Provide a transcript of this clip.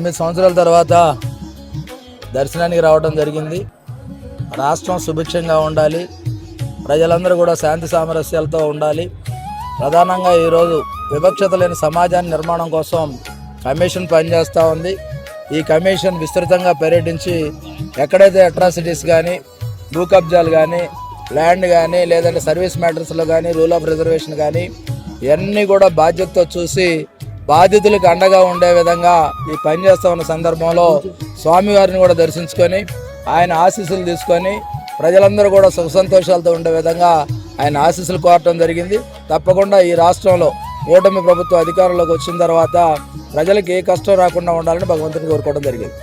8 సంవత్సరాల తర్వాత దర్శనానికి రావడం జరిగింది. రాష్ట్రం సుభిక్షంగా ఉండాలి, ప్రజలందరూ కూడా శాంతి సామరస్యాలతో ఉండాలి. ప్రధానంగా ఈరోజు వివక్షత లేని సమాజాన్ని నిర్మాణం కోసం కమిషన్ పనిచేస్తూ ఉంది. ఈ కమిషన్ విస్తృతంగా పర్యటించి ఎక్కడైతే అట్రాసిటీస్ కానీ, భూ కబ్జాలు కానీ, ల్యాండ్ కానీ, లేదంటే సర్వీస్ మ్యాటర్స్లో కానీ, రూల్ ఆఫ్ రిజర్వేషన్ కానీ ఇవన్నీ కూడా బాధ్యతతో చూసి బాధితులకు అండగా ఉండే విధంగా ఈ పని చేస్తూ ఉన్న సందర్భంలో స్వామివారిని కూడా దర్శించుకొని ఆయన ఆశీస్సులు తీసుకొని ప్రజలందరూ కూడా సుఖ సంతోషాలతో ఉండే విధంగా ఆయన ఆశీస్సులు కోరటం జరిగింది. తప్పకుండా ఈ రాష్ట్రంలో కూటమి ప్రభుత్వం అధికారంలోకి వచ్చిన తర్వాత ప్రజలకు ఏ కష్టం రాకుండా ఉండాలని భగవంతుని కోరుకోవడం జరిగింది.